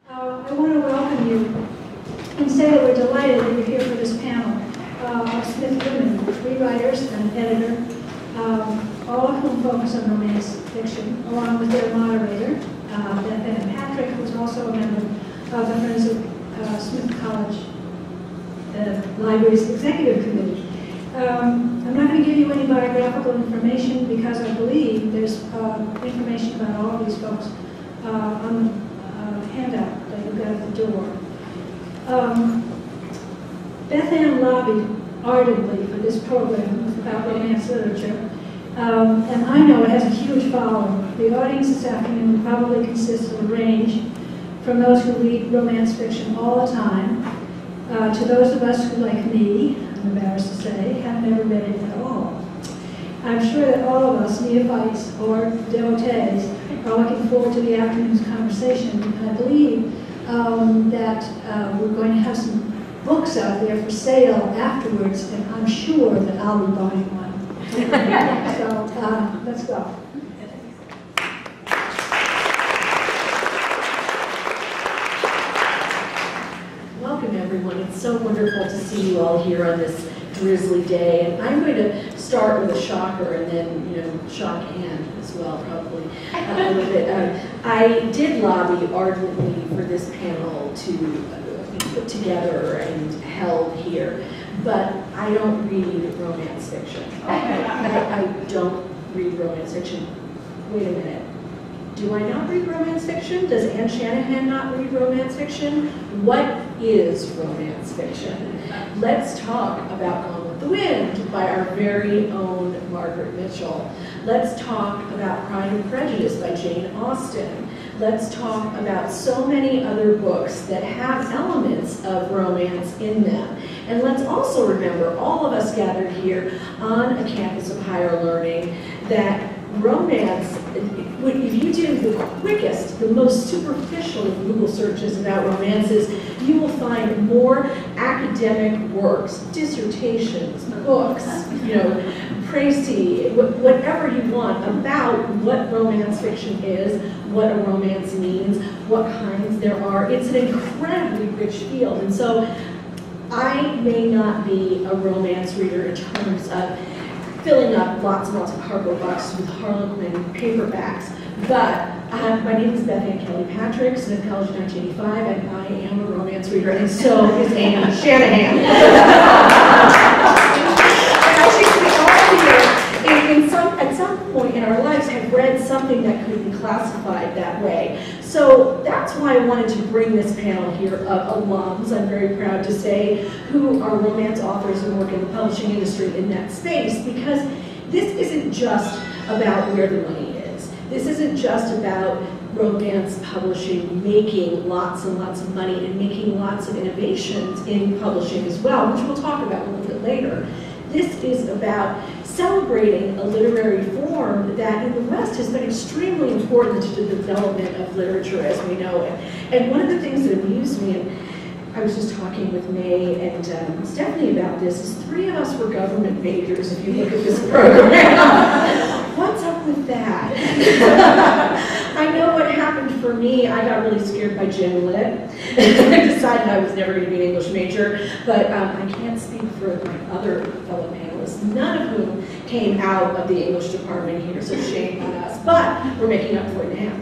I want to welcome you and say that we're delighted that you're here for this panel of Smith women, rewriters and editor, all of whom focus on romance fiction, along with their moderator, Bethanne Patrick, who's also a member of the Friends of Smith College Library's Executive Committee. I'm not going to give you any biographical information because I believe there's information about all of these folks on the handout that you got at the door. Bethanne lobbied ardently for this program about romance literature, and I know it has a huge following. The audience this afternoon probably consists of a range from those who read romance fiction all the time to those of us who, like me, I'm embarrassed to say, have never read it at all. I'm sure that all of us, neophytes or devotees, are looking forward to the afternoon's conversation, and I believe that we're going to have some books out there for sale afterwards, and I'm sure that I'll be buying one. So let's go. Welcome, everyone. It's so wonderful to see you all here on this drizzly day, and I'm going to start with a shocker and then, shock Anne as well, probably a little bit. I did lobby ardently for this panel to be put together and held here, but I don't read romance fiction. I don't read romance fiction. Wait a minute. Do I not read romance fiction? Does Anne Shanahan not read romance fiction? What is romance fiction? Let's talk about Gone with the Wind by our very own Margaret Mitchell. Let's talk about Pride and Prejudice by Jane Austen. Let's talk about so many other books that have elements of romance in them. And let's also remember, all of us gathered here on a campus of higher learning, that romance, if you do the quickest, the most superficial of Google searches about romances, you will find more academic works, dissertations, books, précis, whatever you want about what romance fiction is, what a romance means, what kinds there are. It's an incredibly rich field. And so I may not be a romance reader in terms of filling up lots and lots of cardboard boxes with Harlequin paperbacks. But my name is Bethanne Patrick, Smith College 1985, and I am a romance reader, and so is Anne Shanahan. At some point in our lives have read something that could be classified that way. So that's why I wanted to bring this panel here of alums, I'm very proud to say, who are romance authors and work in the publishing industry in that space, because this isn't just about where the money is. This isn't just about romance publishing making lots and lots of money and making lots of innovations in publishing as well, which we'll talk about a little bit later. This is about celebrating a literary form that in the West has been extremely important to the development of literature as we know it. And one of the things that amused me, and I was just talking with May and Stephanie about this, is 3 of us were government majors if you look at this program. What's up with that? I know what happened for me. I got really scared by Gen Lit. I decided I was never going to be an English major, but I can't speak for my other fellow panelists, none of whom came out of the English department here, so shame on us, but we're making up for it now.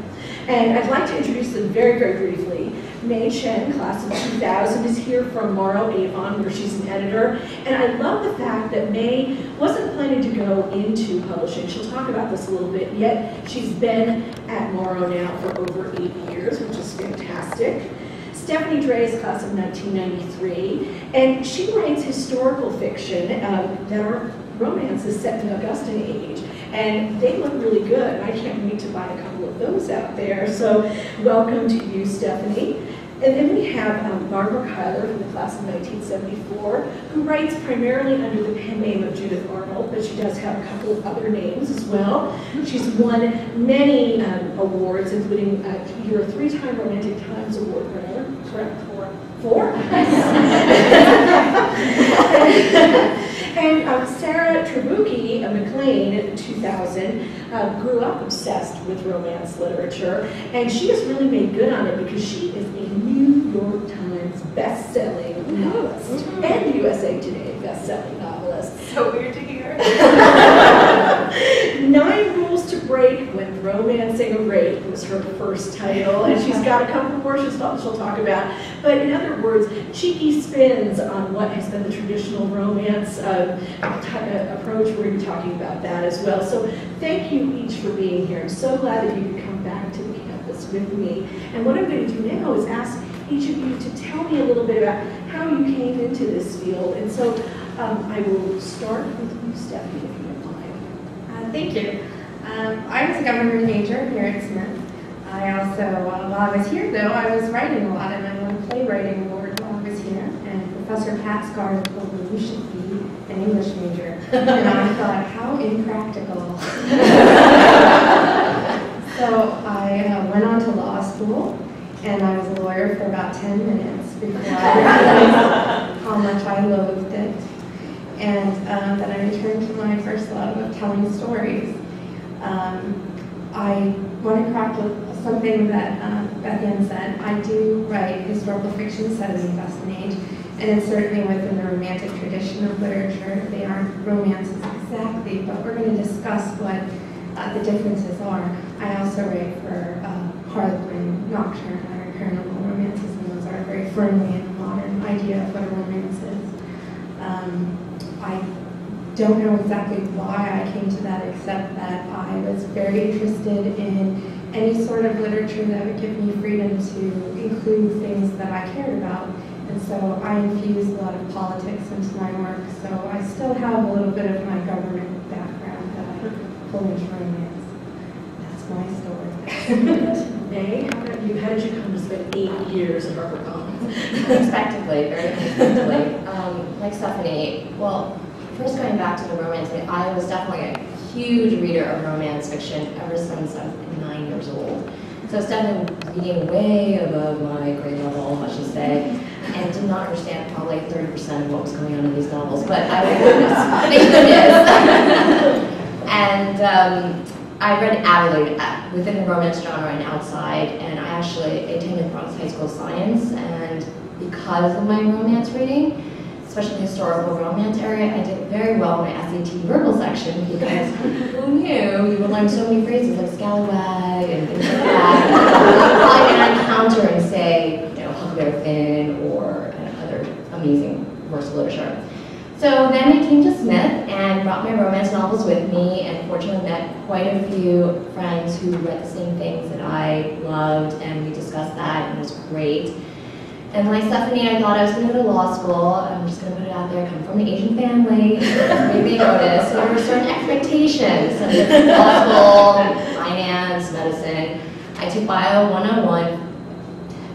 And I'd like to introduce them very, very briefly. May Chen, class of 2000, is here from Morrow, Avon, where she's an editor. And I love the fact that May wasn't planning to go into publishing. She'll talk about this a little bit, yet she's been at Morrow now for over 8 years, which is fantastic. Stephanie Dray's class of 1993, and she writes historical fiction that are romances set in the Augustan age. And they look really good. I can't wait to buy a couple of those out there. So welcome to you, Stephanie. And then we have Barbara Keiler from the class of 1974, who writes primarily under the pen name of Judith Arnold, but she does have a couple of other names as well. She's won many awards, including you're a 3-time Romantic Times Award winner, correct? 4? And Sarah MacLean, 2000, grew up obsessed with romance literature, and she has really made good on it because she is a New York Times best-selling novelist and USA Today best-selling novelist. So weird to hear. 9 Rules to Break When Romancing a Rape was her first title, and she's got a couple more she'll talk about. But in other words, cheeky spins on what has been the traditional romance approach. We're going to be talking about that as well. So thank you each for being here. I'm so glad that you could come back to the campus with me. And what I'm going to do now is ask each of you to tell me a little bit about how you came into this field. And so I will start with you, Stephanie, if you don't mind. Thank you. I was a government major here at Smith. I also, while I was here though, I was writing a lot, and I won a playwriting award while I was here. And Professor Pat Scar told me you should be an English major. And I thought, how impractical. So I went on to law school, and I was a lawyer for about 10 minutes before I realized how much I loathed it. And then I returned to my first love of telling stories. I want to correct something that Bethanne said. I do write historical fiction set in the Dustin Age, and it's certainly within the romantic tradition of literature. They aren't romances exactly, but we're going to discuss what the differences are. I also write for Harlequin, Nocturne, or paranormal romances, and those are very firmly in the modern idea of what a romance is. I don't know exactly why I came to that, except that I was very interested in any sort of literature that would give me freedom to include things that I cared about. And so I infused a lot of politics into my work, so I still have a little bit of my government background that I pull into romance. That's my story. May, how about you? How did you come to spend 8 years at HarperCollins? Unexpectedly, very unexpectedly. Like Stephanie, well, first going back to the romance, I was definitely a huge reader of romance fiction ever since I was 9 years old. So I was definitely reading way above my grade level, I should say, and did not understand probably 30% of what was going on in these novels, but I would goodness, thank goodness. And I read avidly within the romance genre and outside, and I actually attended Bronx High School of Science, and because of my romance reading, especially the historical romance area, I did very well in my SAT verbal section because who knew you would learn so many phrases like scallywag and things like that. You're probably going to encounter and say, you know, Huckleberry Finn or other amazing works of literature. So then I came to Smith and brought my romance novels with me, and fortunately met quite a few friends who read the same things that I loved, and we discussed that, and it was great. And like Stephanie, I thought I was going to go to law school. I'm just going to put it out there. I come from an Asian family. Maybe notice. So there were certain expectations. So law school, finance, medicine. I took Bio 101.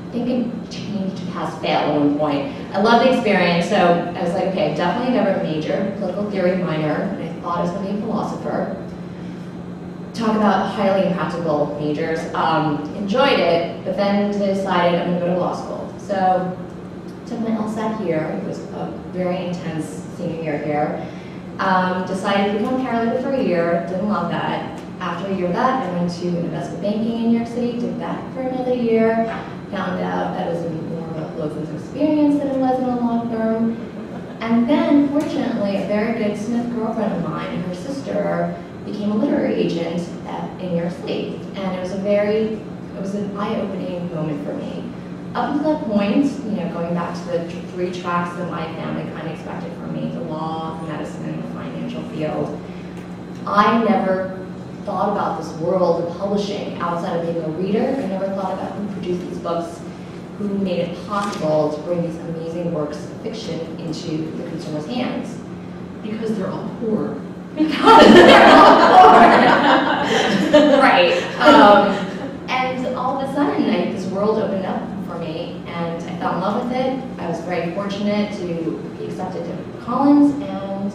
I think it changed to pass-fail at one point. I loved the experience. So I was like, okay, definitely a government major, political theory minor. And I thought I was going to be a philosopher. Talk about highly impractical majors. Enjoyed it, but then decided I'm going to go to law school. So, took my LSAT here. It was a very intense senior year here. Decided to become paralegal for a year. Didn't love that. After a year of that, I went to investment banking in New York City. Did that for another year. Found out that it was more of a low-sense experience than it was in a law firm. And then, fortunately, a very good Smith girlfriend of mine and her sister became a literary agent in New York City. And it was an eye-opening moment for me. Up until that point, you know, going back to the 3 tracks that my family kind of expected from me, the law, the medicine, the financial field, I never thought about this world of publishing outside of being a reader. I never thought about who produced these books, who made it possible to bring these amazing works of fiction into the consumer's hands. Because they're all poor. Because they're all poor. Right. And all of a sudden, this world opened up for me, and I fell in love with it. I was very fortunate to be accepted to Collins, and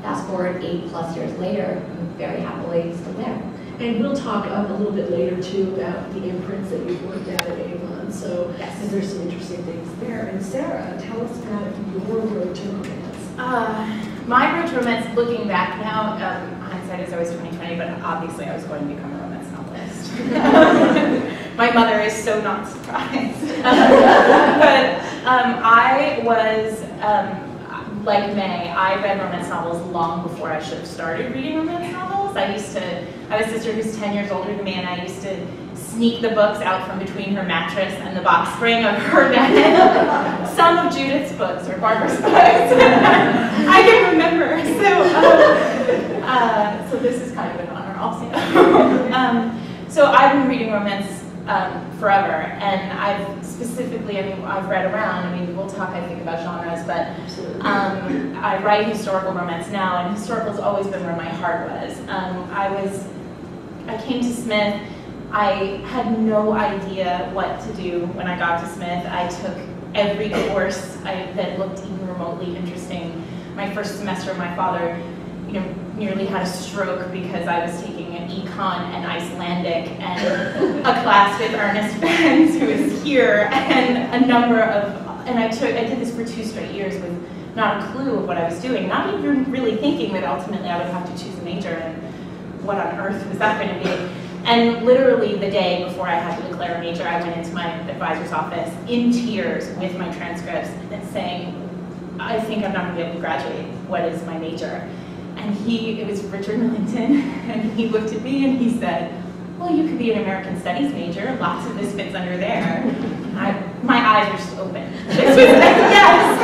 fast forward 8+ years later, I'm very happily still there. And we'll talk a little bit later too about the imprints that you've worked at Avon. So yes, there's some interesting things there. And Sarah, tell us about your road to romance. My road to romance, looking back now, hindsight is always 20/20, but obviously I was going to become a romance novelist. My mother is so not surprised. But I was, like May, I read romance novels long before I should have started reading romance novels. I have a sister who's 10 years older than me, and I used to sneak the books out from between her mattress and the box spring of her bed. Some of Judith's books or Barbara's books. I can remember. So this is kind of an honor also. So I've been reading romance forever, and I've read around. I mean, we'll talk, I think, about genres, but I write historical romance now, and historical's always been where my heart was. I came to Smith. I had no idea what to do when I got to Smith. I took every course that looked even remotely interesting. My first semester, my father, nearly had a stroke because I was taking an econ and Icelandic and a class with Ernest Benz, who is here, and I did this for 2 straight years with not a clue of what I was doing, not even really thinking that ultimately I would have to choose a major, and what on earth was that going to be? And literally the day before I had to declare a major, I went into my advisor's office in tears with my transcripts and saying, I think I'm not going to be able to graduate. What is my major? And it was Richard Millington, and he looked at me and he said, well, you could be an American Studies major. Lots of this fits under there. My eyes were just open. This was yes!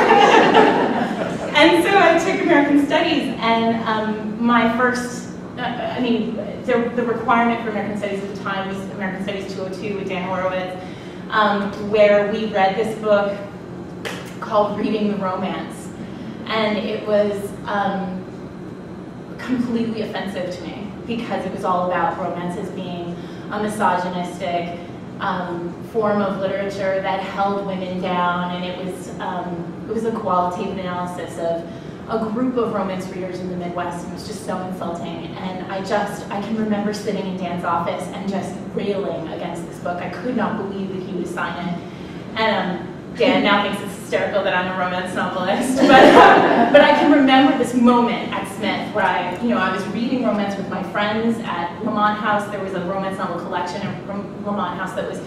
And so I took American Studies, and my first, the requirement for American Studies at the time was American Studies 202 with Dan Horowitz, where we read this book called Reading the Romance. And it was completely offensive to me because it was all about romance as being a misogynistic form of literature that held women down, and it was a qualitative analysis of a group of romance readers in the Midwest, and it was just so insulting. And I can remember sitting in Dan's office and just railing against this book. I could not believe that he would assign it. And Dan now thinks it's hysterical that I'm a romance novelist, but I can remember this moment at Smith where I was reading romance with my friends at Lamont House. There was a romance novel collection at Lamont House that was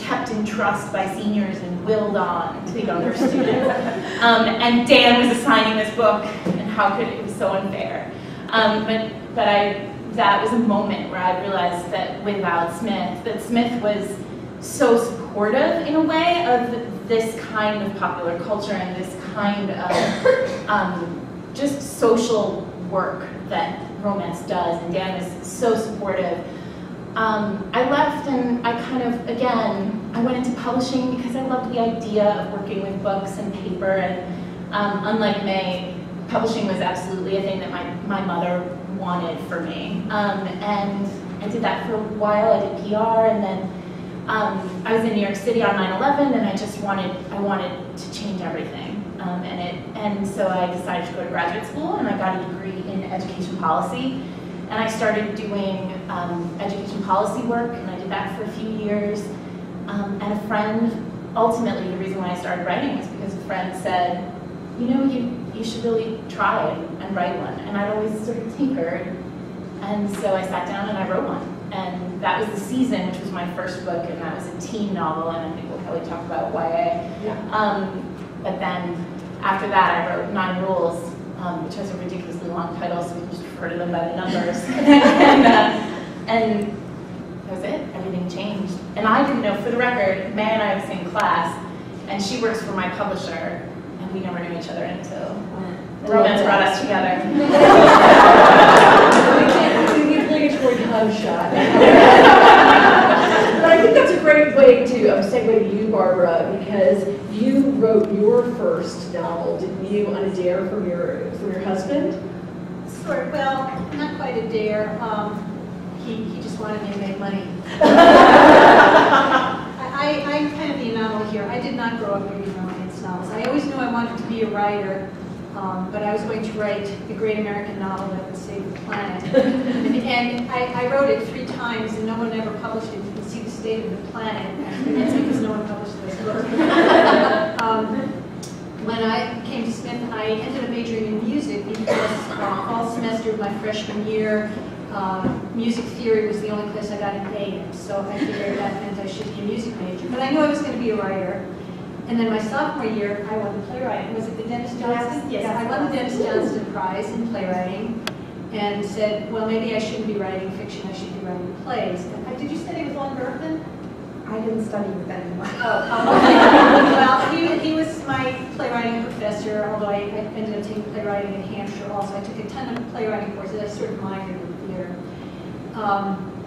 kept in trust by seniors and willed on to the younger students. And Dan was assigning this book, and it was so unfair. That was a moment where I realized that without Smith, that Smith was so supportive in a way of this kind of popular culture and this kind of just social work that romance does, and Dan was so supportive. I left and I went into publishing because I loved the idea of working with books and paper, and unlike May, publishing was absolutely a thing that my mother wanted for me. And I did that for a while. I did PR, and then I was in New York City on 9/11, and I wanted to change everything. And so I decided to go to graduate school, and I got a degree in education policy. And I started doing education policy work, and I did that for a few years. And a friend, ultimately the reason why I started writing was because a friend said, you should really try and write one. And I'd always sort of tinkered. And so I sat down and I wrote one. And that was The Season, which was my first book, and that was a teen novel, and I think we'll probably talk about YA. Yeah. But then after that I wrote 9 Rules, which has a ridiculously long title, so we can just refer to them by the numbers. And that was it. Everything changed. And I didn't know, for the record, May and I were in the same class, and she works for my publisher, and we never knew each other until romance brought us together. We need obligatory hug shot. But I think that's a great way to segue to you, Barbara, because you wrote your first novel, didn't you, on a dare from your husband? Sort of, well, not quite a dare. He just wanted me to make money. I'm kind of the anomaly here. I did not grow up reading romance novels. I always knew I wanted to be a writer, but I was going to write the great American novel that would save the planet. And I wrote it 3 times, and no one ever published it. You can see the state of the planet, and that's because no one published this book. When I came to Smith, I ended up majoring in music because fall semester of my freshman year. Music theory was the only class I got an A in, so I figured that meant I should be a music major. But I knew I was going to be a writer. And then my sophomore year, I won the playwriting. Was it the Dennis Johnston? Yes. Yeah, I won the Dennis Johnston Prize in playwriting, and said, well, maybe I shouldn't be writing fiction, I should be writing plays. And did you study with Lon Berkman? I didn't study with anyone. Well, he was my playwriting professor, although I ended up taking playwriting in Hampshire also. I took a ton of playwriting courses. I sort of minored in theater.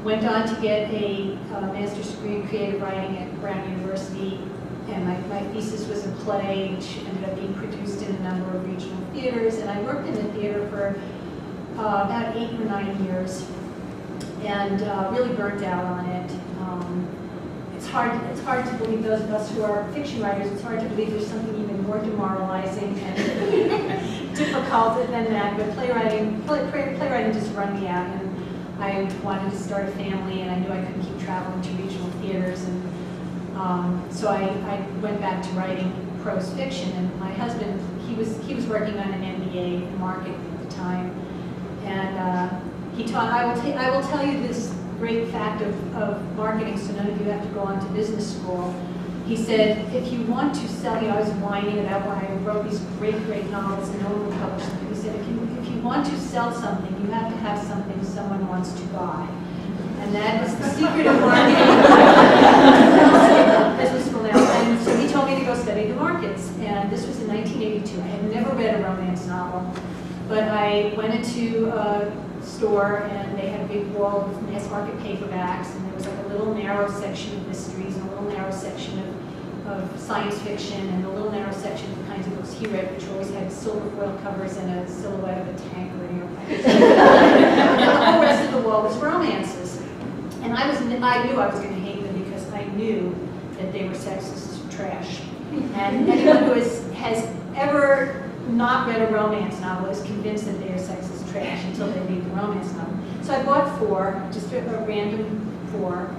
Went on to get a master's degree in creative writing at Brown University, and my thesis was a play which ended up being produced in a number of regional theaters, and I worked in the theater for about 8 or 9 years, and really burnt out on it. It's hard to believe, those of us who are fiction writers, it's hard to believe there's something even more demoralizing and difficult than that, but playwriting just run me out, and I wanted to start a family, and I knew I couldn't keep traveling to regional theaters, and so I went back to writing prose fiction, and my husband, he was working on an MBA in marketing at the time, and he taught, I will tell you this great fact of marketing, so none of you have to go on to business school. He said, if you want to sell, I was whining about why I wrote these great novels and no one would publish them. He said, if you want to sell something, you have to have something someone wants to buy. And that is the secret of marketing. Business school now. And so he told me to go study the markets. And this was in 1982. I had never read a romance novel. But I went into a store, and they had a big wall of mass market paperbacks, and there was like a little narrow section of mysteries and a little narrow section of science fiction, and a little narrow section of the kinds of books he read, which always had silver foil covers and a silhouette of a tank or and the whole rest of the wall was romances. And I knew I was going to hate them because I knew that they were sexist trash. And anyone who has ever not read a romance novel is convinced that they are sexist trash until they read the romance novel. So I bought 4, just a random 4,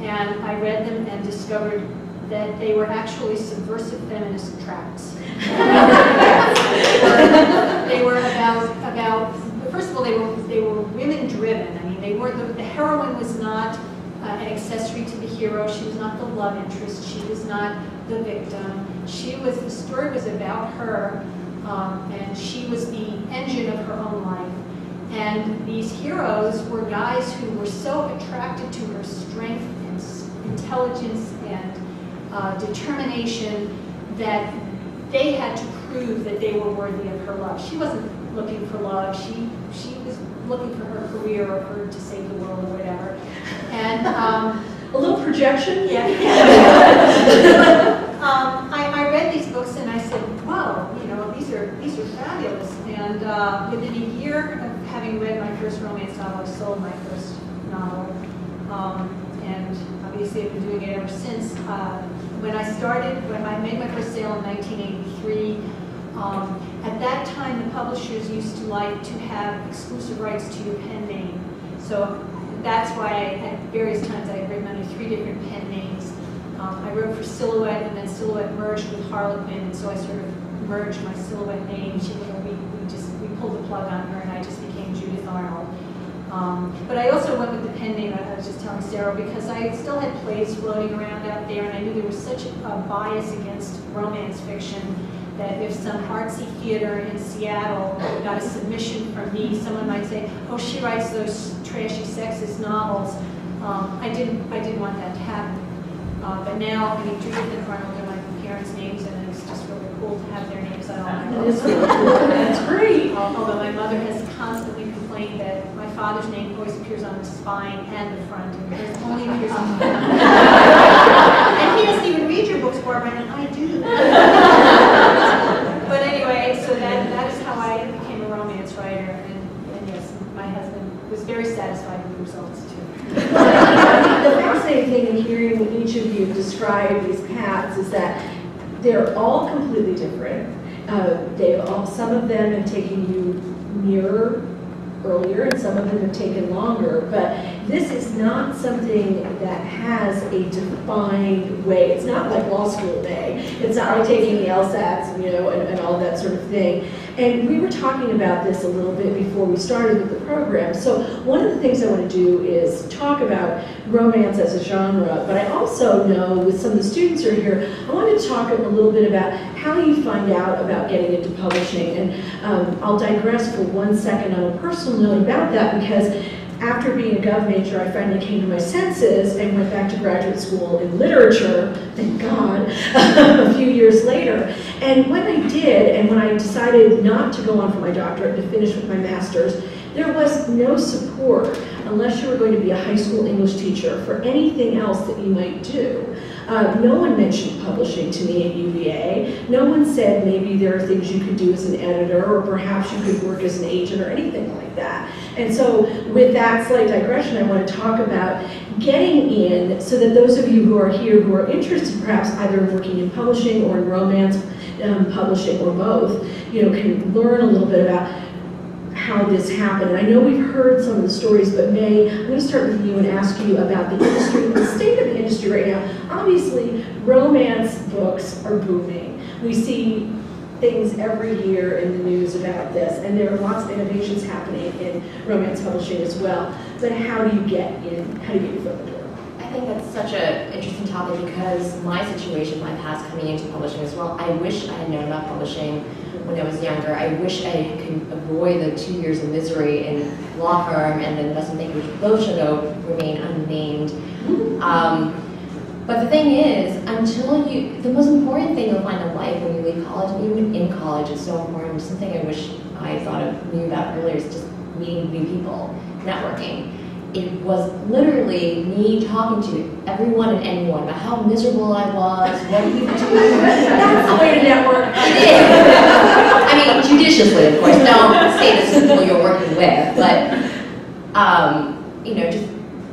and I read them and discovered that they were actually subversive feminist tracts. They were about first of all, they were women driven. I mean, they were the heroine was not an accessory to the hero. She was not the love interest. She was not the victim. The story was about her, and she was the engine of her own life. And these heroes were guys who were so attracted to her strength and intelligence and determination that they had to prove that they were worthy of her love. She wasn't looking for love. She was looking for her career or her to save the world or whatever. And a little projection? Yeah. I read these books and I said, wow, these are fabulous. And within a year of having read my first romance novel, I sold my first novel. And obviously I've been doing it ever since. When I made my first sale in 1983, at that time the publishers used to like to have exclusive rights to your pen name. So that's why at various times I had written under 3 different pen names. I wrote for Silhouette, and then Silhouette merged with Harlequin, and so I sort of merged my Silhouette name. We pulled the plug on her, and I just became Judith Arnold. But I also went with the pen name, I was just telling Sarah, because I still had plays floating around out there, and I knew there was such a bias against romance fiction that if some artsy theater in Seattle got a submission from me, someone might say, oh, she writes those trashy, sexist novels. I didn't want that to happen. But now, Judith and Arnold are my parents' names, and it's just really cool to have their names on all my books. That's great. Although my mother has constantly complained that my father's name always appears on the spine and the front, and hers only appears on the front. And he doesn't even read your books for me, and I do. But anyway, so that is how I became a romance writer, and yes, my husband was very satisfied with the results too. The fascinating thing in hearing each of you describe these paths is that they're all completely different. Some of them have taken you nearer earlier, and some of them have taken longer, but this is not something that has a defined way. It's not like law school day. It's not like taking the LSATs, you know, and all that sort of thing. And we were talking about this a little bit before we started with the program. So one of the things I want to do is talk about romance as a genre, but I also know with some of the students who are here, I want to talk a little bit about how you find out about getting into publishing. And I'll digress for 1 second on a personal note about that, because after being a gov major, I finally came to my senses and went back to graduate school in literature, thank God, a few years later. And when I did, and when I decided not to go on for my doctorate, to finish with my master's, there was no support, unless you were going to be a high school English teacher, for anything else that you might do. No one mentioned publishing to me at UVA. No one said maybe there are things you could do as an editor, or perhaps you could work as an agent or anything like that. And so with that slight digression, I want to talk about getting in so that those of you who are here who are interested perhaps either in working in publishing or in romance publishing or both, you know, can learn a little bit about how this happened. And I know we've heard some of the stories, but May, I'm going to start with you and ask you about the industry, the state of the industry right now. Obviously, romance books are booming. We see things every year in the news about this, and there are lots of innovations happening in romance publishing as well. But how do you get in? How do you get your foot in the door? I think that's such an interesting topic because my situation, my past coming into publishing as well, I wish I had known about publishing when I was younger. I wish I could avoid the 2 years of misery in law firm and the investment banking, which both should remain unnamed. But the thing is, the most important thing you'll find in life when you leave college, and even in college, is so important. Something I wish I knew about earlier is just meeting new people, networking. It was literally me talking to everyone and anyone about how miserable I was, what do you do? That's the way to network. It is. I mean, judiciously, of course. Don't say this to people you're working with, but, you know, just,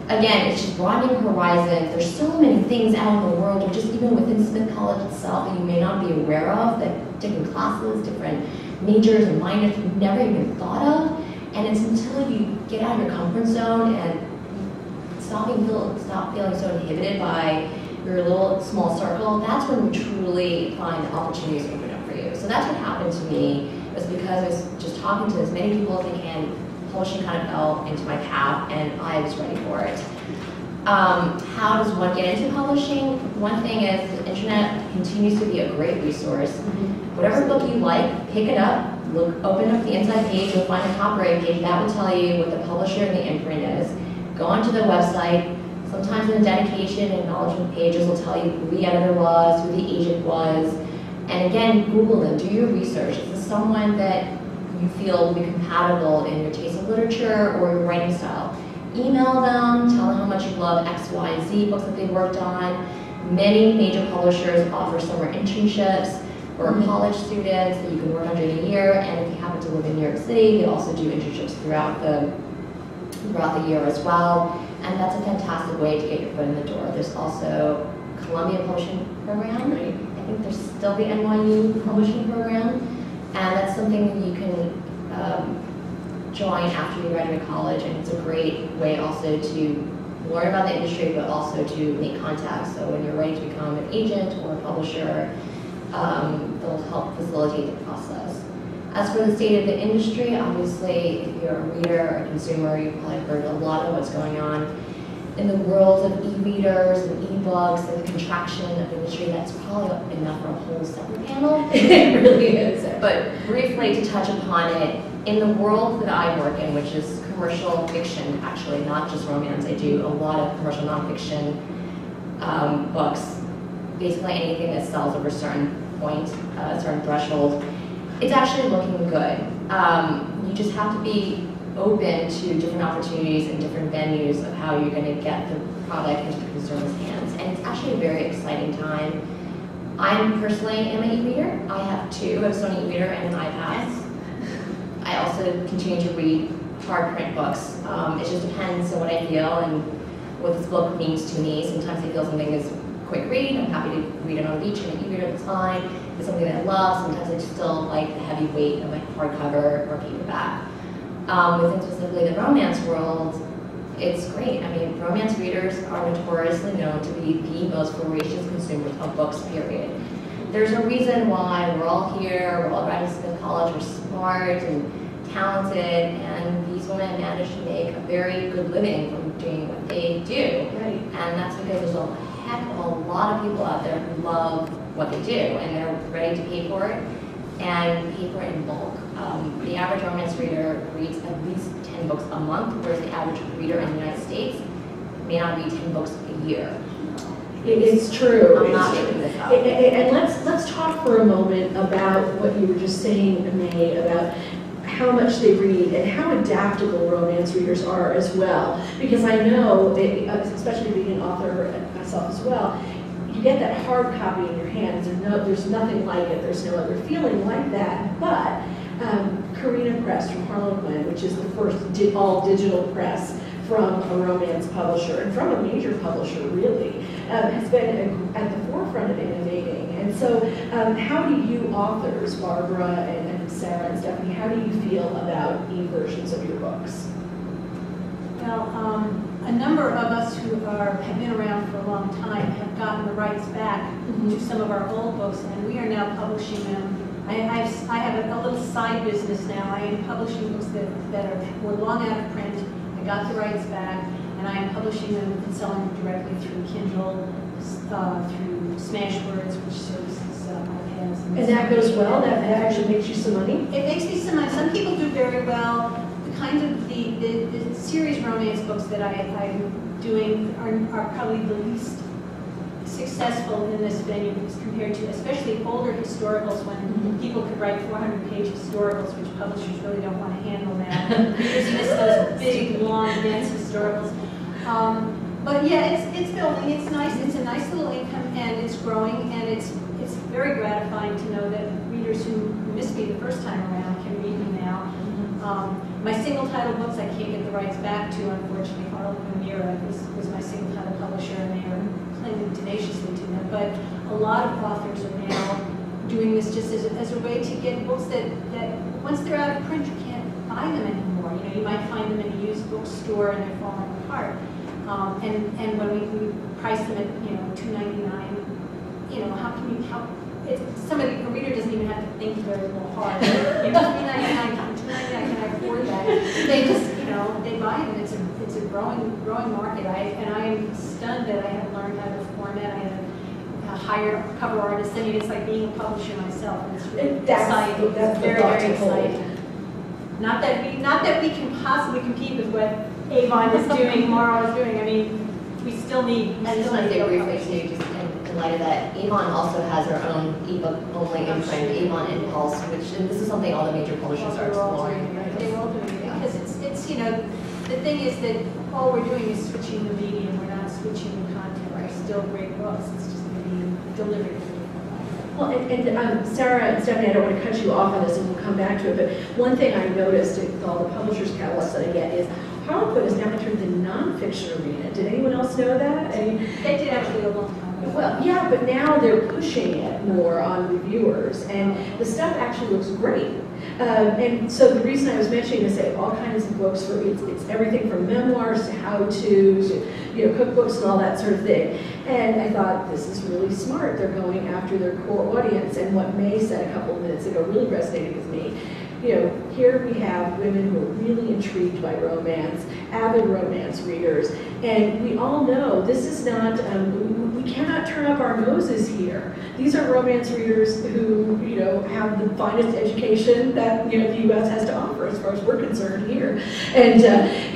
again, it's just broadening horizons. There's so many things out in the world, or just even within Smith College itself, that you may not be aware of, that different classes, different majors and minors you've never even thought of. And it's until you get out of your comfort zone and stop feeling so inhibited by your little small circle, that's when you truly find the opportunities open up for you. So that's what happened to me. It was because I was just talking to as many people as I can. Publishing kind of fell into my path, and I was ready for it. How does one get into publishing? One thing is the internet continues to be a great resource. Whatever book you like, pick it up. Open up the inside page, you'll find a copyright page. That will tell you what the publisher and the imprint is. Go onto the website. Sometimes in the dedication and acknowledgement pages will tell you who the editor was, who the agent was. And again, Google them, do your research. Is this someone that you feel will be compatible in your taste of literature or your writing style? Email them, tell them how much you love X, Y, and Z books that they worked on. Many major publishers offer summer internships for college students that you can work on during the year, and if you happen to live in New York City, they also do internships throughout the year as well, and that's a fantastic way to get your foot in the door. There's also Columbia Publishing Program. I think there's still the NYU Publishing Program, and that's something that you can join after you graduate college, and it's a great way also to learn about the industry, but also to make contacts. So when you're ready to become an agent or a publisher, they'll help facilitate the process. As for the state of the industry, obviously, if you're a reader or a consumer, you've probably heard a lot of what's going on in the world of e-readers and e-books and the contraction of the industry. That's probably enough for a whole separate panel. It really is. But briefly to touch upon it, in the world that I work in, which is commercial fiction, actually, not just romance, I do a lot of commercial nonfiction books. Basically anything that sells over a certain point, a certain threshold, it's actually looking good. You just have to be open to different opportunities and different venues of how you're going to get the product into the consumer's hands. And it's actually a very exciting time. I personally am an e-reader. I have two, a Sony e-reader and an iPad. I also continue to read hard print books. It just depends on what I feel and what this book means to me. Sometimes I feel something is quick read. I'm happy to read it on the beach in an e-reader, that's fine. If it's something that I love, sometimes I just still like the heavy weight of a hardcover or paperback. Within specifically the romance world, it's great. I mean, romance readers are notoriously known to be the most voracious consumers of books, period. There's a reason why we're all here, we're all graduates of college, we're smart and talented, and these women manage to make a very good living from doing what they do. Right. And that's because there's a heck of a lot of people out there who love what they do, and they're ready to pay for it, and pay for it in bulk. The average romance reader reads at least 10 books a month, whereas the average reader in the United States may not read 10 books a year. It's true. I'm not making this up. And let's talk for a moment about what you were just saying, May, about how much they read and how adaptable romance readers are as well. Because I know, especially being an author myself as well, you get that hard copy in your hands, and there's nothing like it. There's no other feeling like that. But Carina Press from Harlequin, which is the first all-digital press from a romance publisher, and from a major publisher, really, has been at the forefront of innovating. And so how do you authors, Barbara and Sarah and Stephanie, how do you feel about e-versions of your books? Well, a number of us who have been around for a long time have gotten the rights back to some of our old books, and we are now publishing them. I have a little side business now. I am publishing books that were long out of print. I got the rights back, and I am publishing them and selling them directly through Kindle, through Smashwords, which services podcasts. And that goes well? That actually makes you some money? It makes me some money. Some people do very well. The kind of the series romance books that I'm doing are probably the least successful in this venue compared to especially older historicals, when people could write 400-page historicals, which publishers really don't want to handle now. You just miss those big, long, dense historicals. But yeah, it's building. It's nice. It's a nice little income, and it's growing, and it's very gratifying to know that readers who missed me the first time around can read me now. My single title books I can't get the rights back to, unfortunately. Harlequin and Morrow was my single title publisher, and they are clinging tenaciously to them. But a lot of authors are now doing this just as a way to get books that once they're out of print, you can't buy them anymore. You know, you might find them in a used bookstore and they're falling apart. And when we price them at $2.99, you know, a reader doesn't even have to think very hard. $3.99, $2.99, can I afford that? They just, they buy them. It's a growing market. I am stunned that I have learned how to format. I have hire cover artists. I mean, it's like being a publisher myself. And it's really exciting. It's very, very exciting. Not that we can possibly compete with what Avon is doing, Morrow is doing. I mean, we still need. I just want to say briefly too, just in light of that, Avon also has their own ebook only imprint, Avon Impulse, and this is something all the major publishers are exploring. They're all doing it because it's the thing is that all we're doing is switching the medium. We're not switching the content. We're still great books. It's just going to be delivered. Well, and Sarah and Stephanie, I don't want to cut you off on this, and we'll come back to it, but one thing I noticed with all the publishers' catalogs that I get is Harlequin has now entered the nonfiction arena. Did anyone else know that? They did actually a long time ago. Well, yeah, but now they're pushing it more on reviewers, and the stuff actually looks great. And so the reason I was mentioning this, they have all kinds of books for it's everything from memoirs to how-tos, to cookbooks and all that sort of thing. And I thought, this is really smart. They're going after their core audience, and what May said a couple of minutes ago really resonated with me. Here we have women who are really intrigued by romance, avid romance readers, and we all know this is not, we cannot turn up our noses here. These are romance readers who, have the finest education that, the U.S. has to offer as far as we're concerned here. And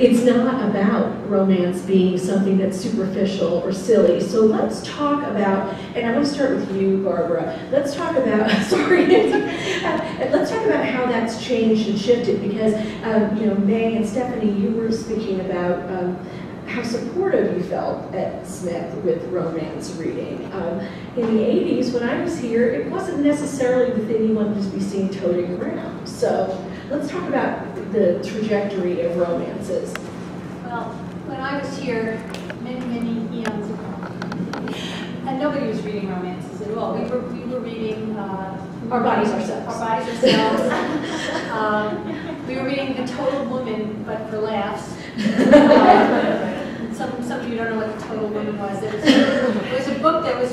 it's not about romance being something that's superficial or silly. So let's talk about, and I'm going to start with you, Barbara. Let's talk about, sorry, let's talk about how that's changed and shifted, because May and Stephanie, you were speaking about how supportive you felt at Smith with romance reading. In the 80s, when I was here, it wasn't necessarily the thing you wanted to be seen toting around. So let's talk about the trajectory of romances. Well, when I was here many eons ago, and nobody was reading romances at all. We were reading Our Bodies Ourselves. Our Bodies Ourselves. We were reading The Total Woman, but for laughs. total woman was. It was a book that was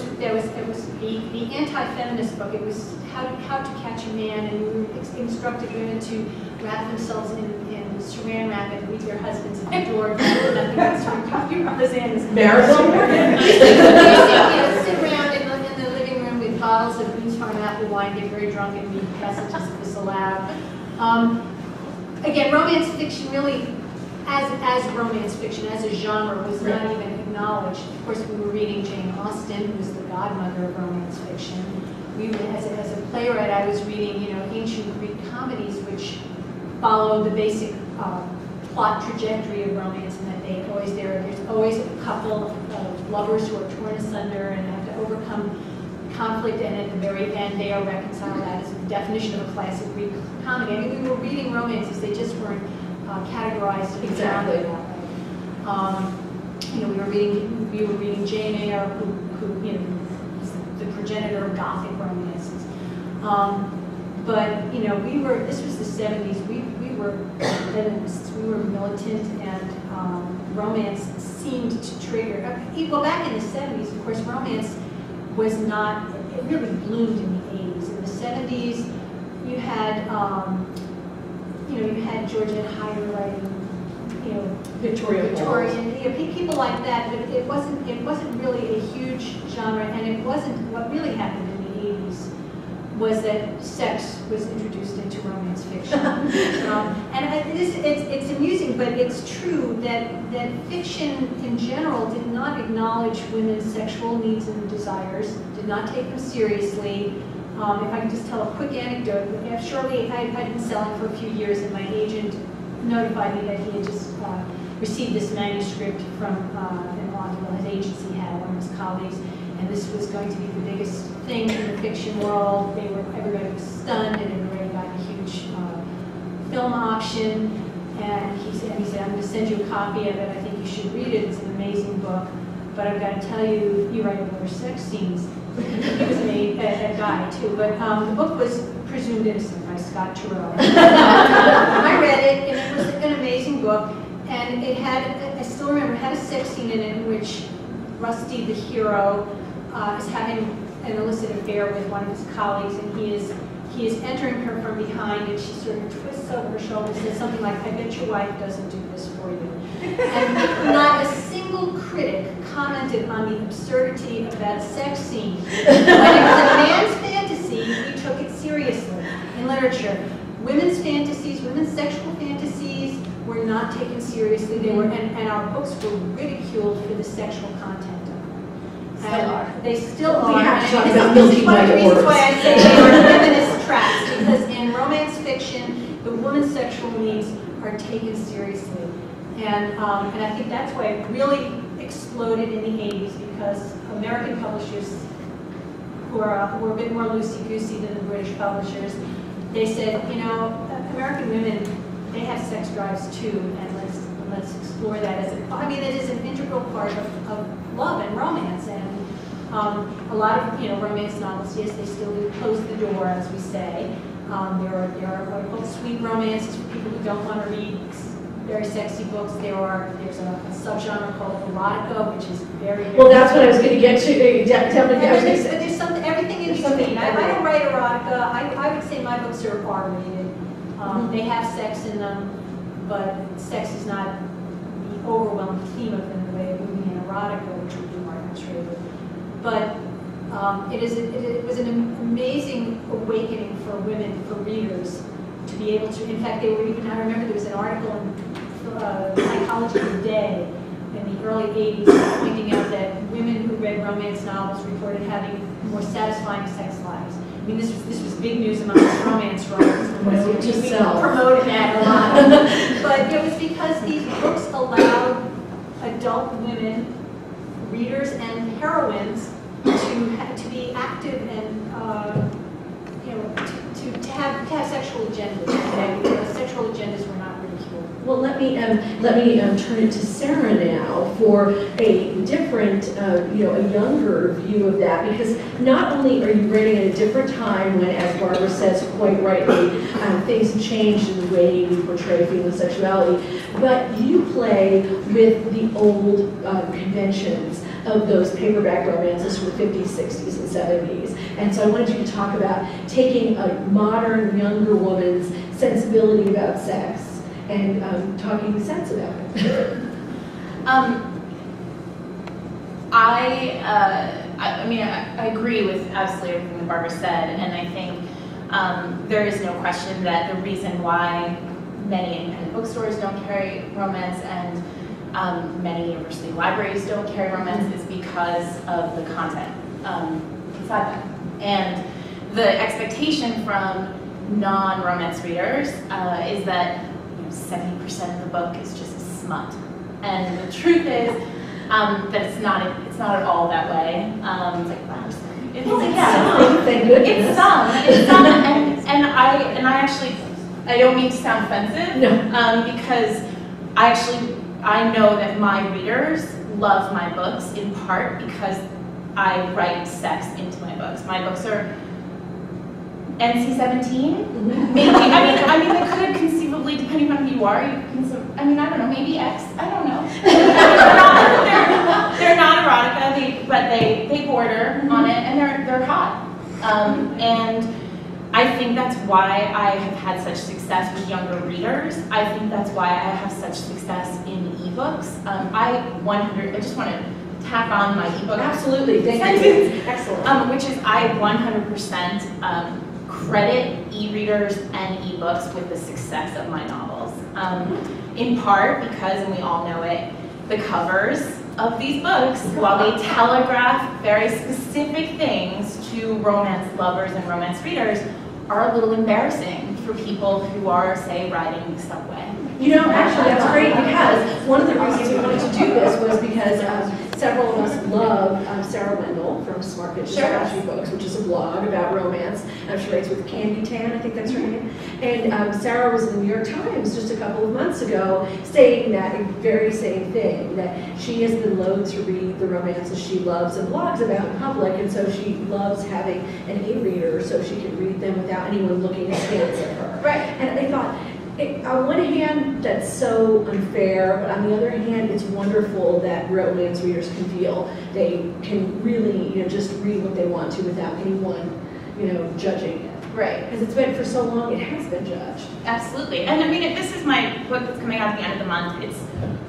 the anti-feminist book. It was how to catch a man, and we instructed women to wrap themselves in saran wrap and leave their husbands at the door. You understand this? Marathon? Sit around in the living room with bottles of Boone's Farm apple wine, get very drunk, and read passages of this aloud. Again, romance fiction really, as romance fiction, as a genre, was not even acknowledged. Of course, we were reading Jane Austen, who was the godmother of romance fiction. As a playwright, I was reading, ancient Greek comedies, which follow the basic plot trajectory of romance, and that there's always a couple of lovers who are torn asunder and have to overcome conflict, and at the very end they are reconciled. That is the definition of a classic Greek comedy. I mean, we were reading romances; they just weren't categorized exactly that way. We were reading Jane Eyre, who is the progenitor of Gothic romances. But this was the 70s. We were feminists. We were militant, and romance seemed to trigger. Well, back in the 70s, of course, romance was not. It really bloomed in the 80s. In the 70s, you had Georgette Heyer writing, Victorian, people like that. But it wasn't really a huge genre, and it wasn't. What really happened in the 80s was that sex was introduced into romance fiction. It's amusing, but it's true that fiction in general did not acknowledge women's sexual needs and desires, did not take them seriously. If I can just tell a quick anecdote, shortly I'd been selling for a few years, and my agent notified me that he had just received this manuscript from an author his agency had, one of his colleagues, and this was going to be the biggest thing in the fiction world. Everybody was stunned, and everybody got a huge film auction. And he said, I'm going to send you a copy of it. I think you should read it. It's an amazing book. But I've got to tell you, you write over sex scenes. He was a guy too. But the book was Presumed Innocent by Scott Turow. I read it, and it was an amazing book. And it had, I still remember, it had a sex scene in it in which Rusty, the hero, is having an illicit affair with one of his colleagues, and he is entering her from behind, and she sort of twists over her shoulder and says something like, "I bet your wife doesn't do this for you." And not a single critic commented on the absurdity of that sex scene. When it was a man's fantasy, we took it seriously in literature. Women's fantasies, women's sexual fantasies were not taken seriously. They were, and our books were ridiculed for the sexual content. They still are. We have to talk And about this is milky one of white the reasons orbs. why I say they are feminist traps, because in romance fiction, the woman's sexual needs are taken seriously. And I think that's why it really exploded in the 80s, because American publishers, who are a bit more loosey-goosey than the British publishers, they said, American women, they have sex drives too, and let's explore that as it is an integral part of love and romance. And a lot of romance novels, yes, they still do close the door, as we say. There are what are called sweet romances for people who don't want to read very sexy books. There's a subgenre called erotica, which is very Well, that's what I was going to get to. There's something, everything in between. I don't write erotica. I would say my books are R-rated. They have sex in them, but sex is not the overwhelming theme of them the way it would be in erotica, which would be more X-rated. But it was an amazing awakening for women, for readers, to be able to. In fact, I remember there was an article in Psychology Today in the early 80s pointing out that women who read romance novels reported having more satisfying sex lives. I mean, this was big news among romance writers. We promoted that a lot. But it was because these books allowed adult women, readers and heroines, to be active and to have sexual agendas. Sexual agendas were not ridiculed. Well, let me turn it to Sarah now for a different, a younger view of that, because not only are you writing at a different time when, as Barbara says quite rightly, things have changed in the way we portray female sexuality, but you play with the old conventions of those paperback romances from the 50s, 60s, and 70s. And so I wanted you to talk about taking a modern, younger woman's sensibility about sex and talking sense about it. I agree with absolutely everything that Barbara said, and I think there is no question that the reason why many independent bookstores don't carry romance and many university libraries don't carry romance is because of the content inside them. And the expectation from non-romance readers is that 70% of the book is just smut. And the truth is that it's not at all that way. It's like, wow, Thank goodness. It's some, and I actually, I don't mean to sound offensive, no. Because I know that my readers love my books in part because I write sex into my books. My books are NC-17, maybe. I mean, they could conceivably, depending on who you are, I don't know, maybe X. I don't know. they're not erotica, but they border on it, and they're hot. And I think that's why I have had such success with younger readers. I think that's why I have such success in ebooks. I just want to tack on my ebook. Absolutely, thank you. Excellent. Which is I 100% credit e-readers and ebooks with the success of my novels. In part because, and we all know it, the covers of these books, while they telegraph very specific things to romance lovers and romance readers, are a little embarrassing for people who are, say, riding the subway. Actually, that's great, because one of the reasons we wanted to do this was because several of us love Sarah Wendell from Smart Bitches Trashy Books, which is a blog about romance. She writes with Candy Tan, I think that's her name. And Sarah was in the New York Times just a couple of months ago saying that very same thing, that she has been loath to read the romances she loves and blogs about in public, and so she loves having an e-reader so she can read them without anyone looking askance at her. Right. And I thought, on one hand, that's so unfair, but on the other hand, it's wonderful that romance readers can feel they can really, just read what they want to without anyone, judging it. Right. Because it's been for so long, it has been judged. Absolutely. And this is my book that's coming out at the end of the month. It's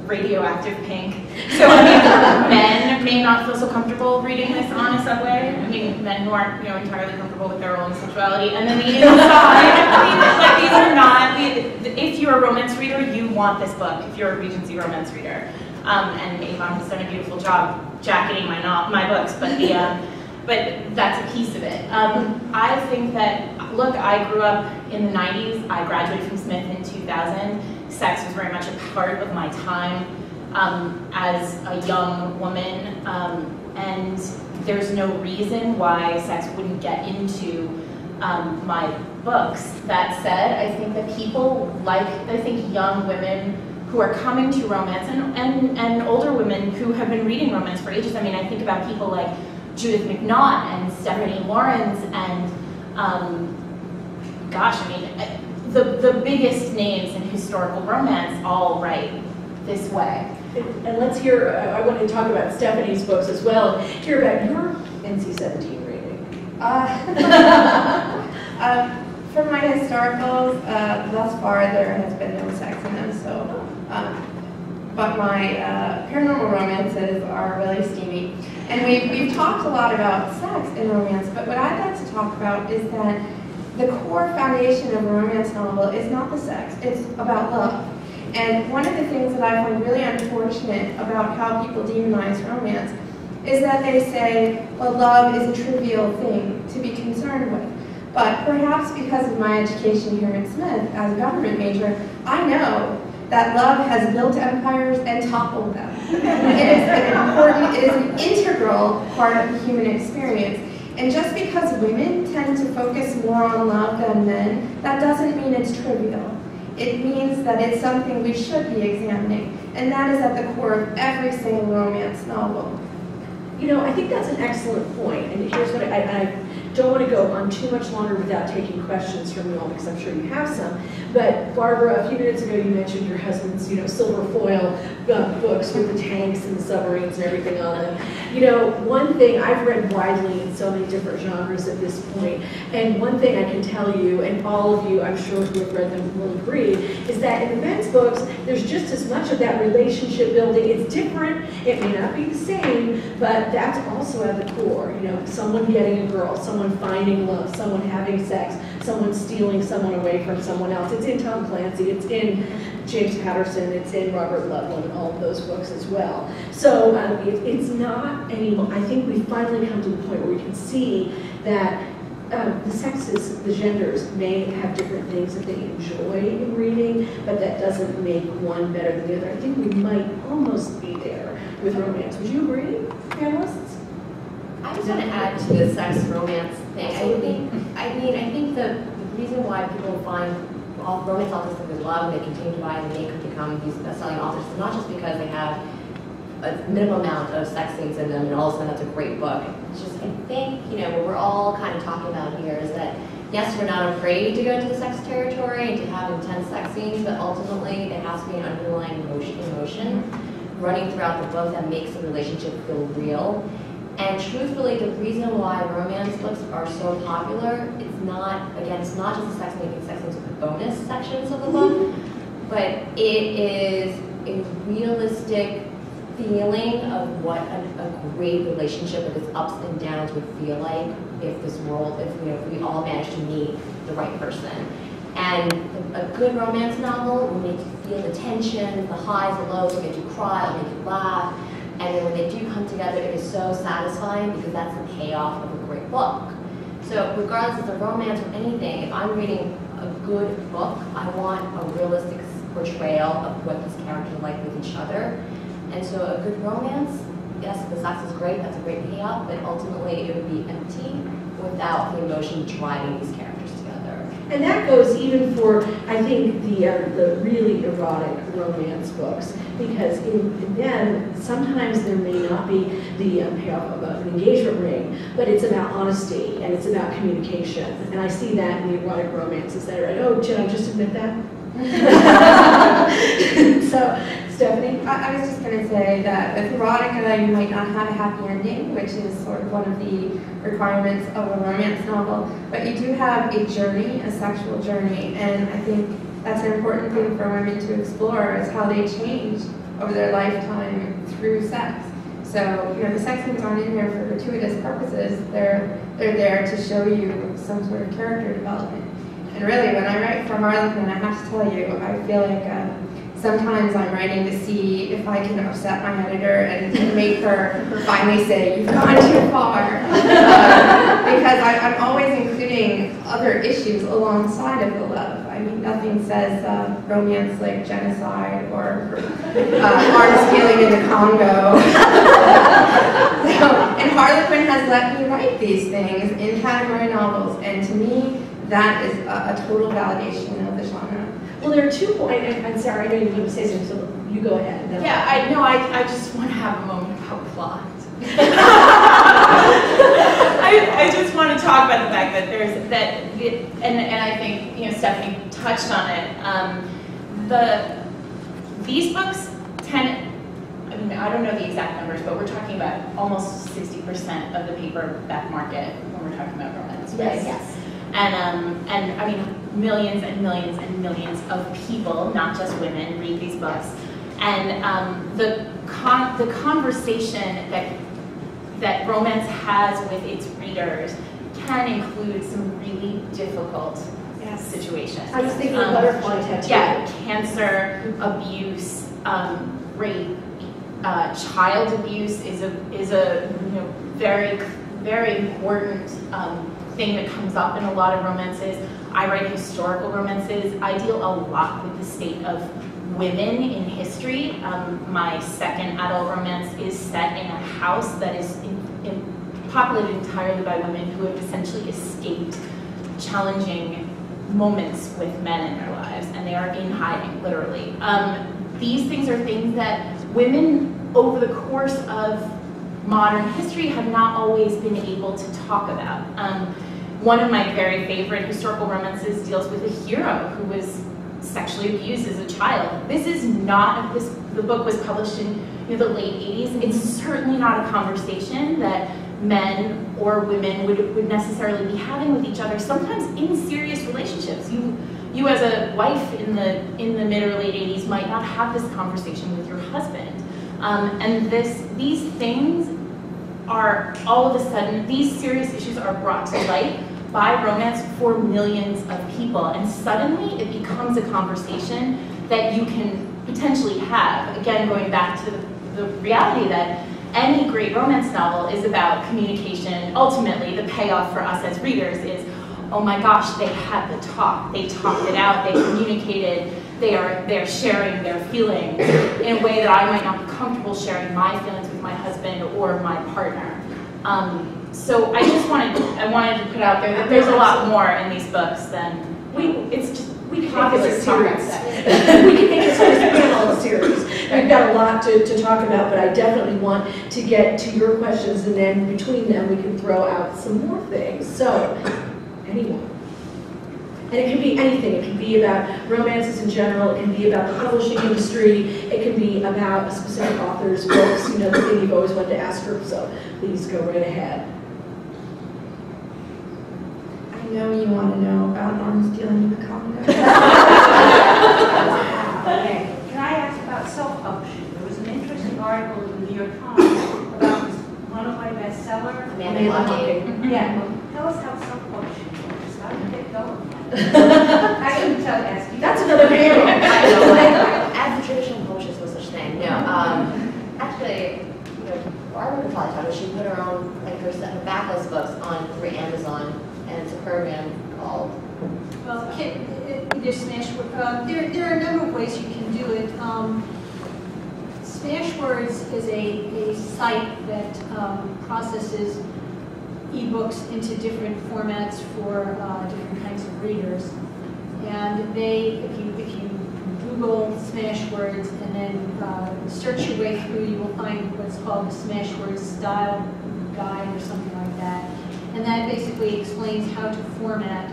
radioactive pink. So men may not feel so comfortable reading this on a subway. Men who aren't, entirely comfortable with their own sexuality. And then the inside, these are not, if you're a romance reader, you want this book, if you're a Regency romance reader. And Avon has done a beautiful job jacketing my books, but that's a piece of it. I think that, look, I grew up in the 90s. I graduated from Smith in 2000. Sex was very much a part of my time as a young woman, and there's no reason why sex wouldn't get into my books. That said, I think that people young women who are coming to romance, and older women who have been reading romance for ages. I think about people like Judith McNaught and Stephanie Lawrence and the biggest names in historical romance all write this way. And let's hear, I want to talk about Stephanie's books as well, and hear about your NC-17 rating. For my historicals, thus far there has been no sex in them, but my paranormal romances are really steamy. And we've talked a lot about sex in romance, but what I'd like to talk about is that the core foundation of a romance novel is not the sex, it's about love. And one of the things that I find really unfortunate about how people demonize romance is that they say, well, love is a trivial thing to be concerned with. But perhaps because of my education here at Smith as a government major, I know that love has built empires and toppled them. It is an integral part of the human experience. And just because women tend to focus more on love than men, that doesn't mean it's trivial. it means that it's something we should be examining, and that is at the core of every single romance novel. You know, I think that's an excellent point, and here's what I don't want to go on too much longer without taking questions from you all, because I'm sure you have some. But Barbara, a few minutes ago, you mentioned your husband's, you know, silver foil books with the tanks and the submarines and everything on them. You know, one thing I've read widely in so many different genres at this point, and one thing I can tell you, and all of you, I'm sure who have read them will agree, is that in the men's books, there's just as much of that relationship building. It's different, it may not be the same, but that's also at the core. You know, someone getting a girl, someone finding love, someone having sex, someone stealing someone away from someone else. It's in Tom Clancy, it's in James Patterson, it's in Robert Ludlum, and all of those books as well. So it's not anymore. I think we've finally come to the point where we can see that the sexes, the genders may have different things that they enjoy in reading, but that doesn't make one better than the other. I think we might almost be there with romance. Would you agree, panelists? I just want to add to the sex romance thing. I think the reason why people find romance authors that they love and they continue to buy and they could become these best-selling authors is not just because they have a minimum amount of sex scenes in them and all of a sudden that's a great book. It's just, I think, you know, what we're all kind of talking about here is that, yes, we're not afraid to go into the sex territory and to have intense sex scenes, but ultimately there has to be an underlying emotion running throughout the book that makes the relationship feel real. And truthfully, the reason why romance books are so popular, it's not just the sex scenes with the bonus sections of the book, but it is a realistic feeling of what a great relationship with its ups and downs would feel like if we all managed to meet the right person. And a good romance novel will make you feel the tension, the highs, the lows, will make you cry, will make you laugh. And then when they do come together, it is so satisfying because that's the payoff of a great book. So regardless of the romance or anything, if I'm reading a good book, I want a realistic portrayal of what these characters are like with each other. And so a good romance, yes, the sex is great, that's a great payoff, but ultimately it would be empty without the emotion driving these characters together. And that goes even for, I think, the really erotic romance books, because in them, sometimes there may not be the payoff of an engagement ring, but it's about honesty and it's about communication. And I see that in the erotic romances that are, oh, did I just admit that? So, Stephanie? I was just going to say that with erotica, you might not have a happy ending, which is sort of one of the requirements of a romance novel, but you do have a journey, a sexual journey, and I think that's an important thing for women to explore, is how they change over their lifetime through sex. So, you know, the sex scenes aren't in there for gratuitous purposes. They're there to show you some sort of character development. And really, when I write for Harlequin, I have to tell you, I feel like sometimes I'm writing to see if I can upset my editor and make her finally say, "You've gone too far," because I'm always including other issues alongside of the love. I mean, nothing says romance like genocide or arms healing in the Congo. And Harlequin has let me write these things in category novels, and to me, that is a total validation of the genre. Well, there are 2 points, and Sarah, I know you were going to say something, so you go ahead. Yeah, I just want to have a moment about plot. I just want to talk about the fact that and I think, you know, Stephanie touched on it. These books tend, I mean, I don't know the exact numbers, but we're talking about almost 60% of the paperback market when we're talking about romance, right? Yes. And I mean, millions and millions and millions of people, not just women, read these books. And the conversation that romance has with its readers can include some really difficult situations. I was thinking of butterfly tattoo. Yeah, cancer, abuse, rape, child abuse is a very, very important thing that comes up in a lot of romances. I write historical romances. I deal a lot with the state of women in history. My second adult romance is set in a house that is populated entirely by women who have essentially escaped challenging moments with men in their lives, and they are are in hiding, literally. These things are things that women over the course of modern history have not always been able to talk about. One of my very favorite historical romances deals with a hero who was sexually abused as a child. This is not, the book was published in the late 80s. It's certainly not a conversation that men or women would necessarily be having with each other, sometimes in serious relationships. You as a wife in the mid or late 80s might not have this conversation with your husband. And these things are all of a sudden, these serious issues are brought to light by romance for millions of people. And suddenly it becomes a conversation that you can potentially have. Again, going back to the reality that any great romance novel is about communication. Ultimately, the payoff for us as readers is, oh my gosh, they had the talk. They talked it out, they communicated, they're sharing their feelings in a way that I might not be comfortable sharing my feelings with my husband or my partner. So I wanted to put out there that there's a lot more in these books than we can make this popular a series. sex. We can make this a panel series. We've got a lot to talk about, but I definitely want to get to your questions, and then between them we can throw out some more things. So, anyone. And it can be anything. It can be about romances in general. It can be about the publishing industry. It can be about a specific author's books, the thing you've always wanted to ask her. So please go right ahead. I know you want to know about Norm stealing in the Congo. Okay, can I ask about self-publishing? There was an interesting article in the New York Times about one of my bestsellers. Yeah, tell us how self-publishing works. How did it go? I couldn't ask you. That's another panel. I know, as the traditional publishers, no such thing. No, actually, Barbara could probably talk about. She put her own, her backlist books on through Amazon, and it's a program called. Well, there's Smashwords. There are a number of ways you can do it. Smashwords is a site that processes ebooks into different formats for different kinds of readers. And if you Google Smashwords and then search your way through, you will find what's called the Smashwords Style Guide or something like that. And that basically explains how to format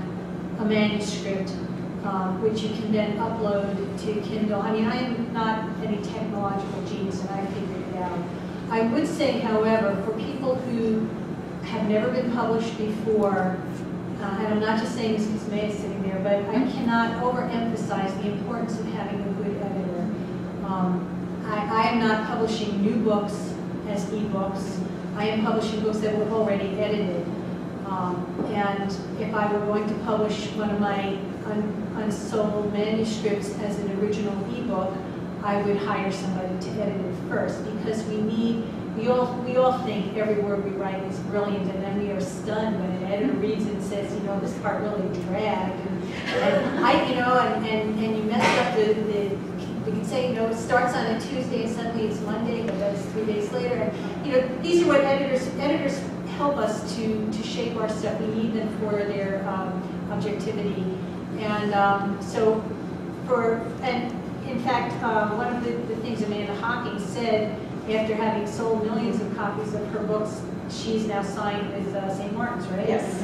a manuscript, which you can then upload to Kindle. I mean, I am not any technological genius, and I figured it out. I would say, however, for people who have never been published before, and I'm not just saying this because May is sitting there, but I cannot overemphasize the importance of having a good editor. I am not publishing new books as ebooks. I am publishing books that were already edited. And if I were going to publish one of my unsold manuscripts as an original ebook, I would hire somebody to edit it first, because we all think every word we write is brilliant, and then we are stunned when an editor reads it and says, this part really dragged, and you messed up we can say, it starts on a Tuesday and suddenly it's Monday, but that's 3 days later. And, these are what editors help us to shape our stuff. We need them for their objectivity. And in fact, one of the things Amanda Hawking said, after having sold millions of copies of her books, she's now signed with St. Martin's, right? Yes.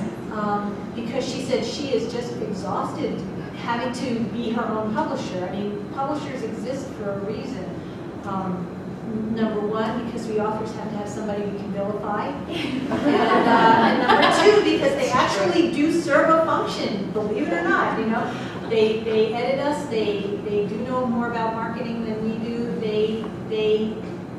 Because she said she is just exhausted having to be her own publisher. I mean, publishers exist for a reason. Number one, because we authors have to have somebody we can vilify. And number two, because they actually do serve a function, believe it or not. They edit us, they do know more about marketing than we do.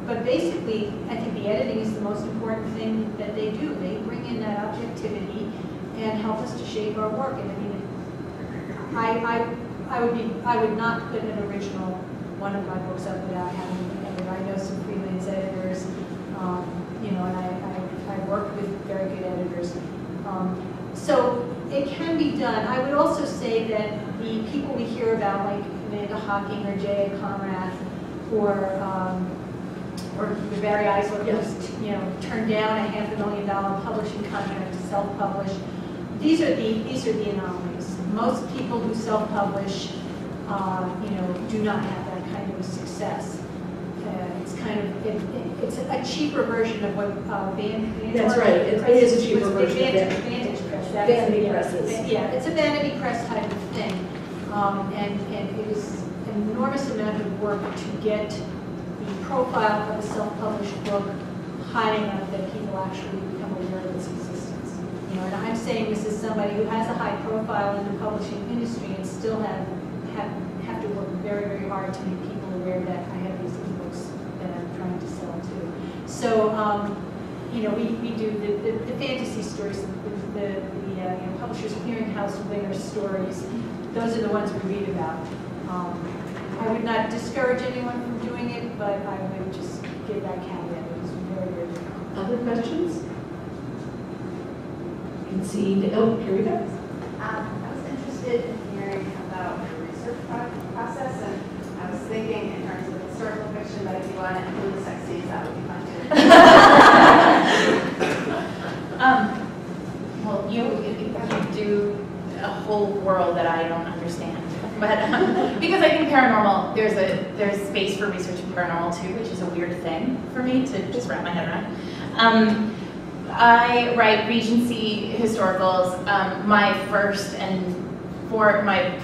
But basically, I think the editing is the most important thing that they do. They bring in that objectivity and help us to shape our work. And I would not put an original one of my books up without having an editor. I know some freelance editors, and I work with very good editors. So it can be done. I would also say that the people we hear about, like Amanda Hawking or J.A. Conrath, or Barry Eisler, who's turned down a $500,000 publishing contract to self-publish. These are the anomalies. Most people who self-publish do not have that kind of a success. It's kind of, it's a cheaper version of what That's right, it is a cheaper version of that. Vantage Press. Vanity presses. Yeah, it's a vanity press type of thing. And it is an enormous amount of work to get the profile of a self-published book high enough that people actually become aware of its existence. And I'm saying this as somebody who has a high profile in the publishing industry and still have to work very, very hard to make people aware that I have these books that I'm trying to sell too. So, we do the fantasy stories, the Publishers Clearinghouse winner stories. Those are the ones we read about. I would not discourage anyone from doing it, but I would just give that caveat. It was very, very difficult. Other questions? Concede. Oh, here we go. I was interested in hearing about your research process, and I was thinking in terms of historical fiction, but if you want to include the sex scenes, that would be fun too. Well, you do a whole world that I don't understand, but because I think paranormal, there's space for research in paranormal too, which is a weird thing for me to just wrap my head around. I write Regency historicals. My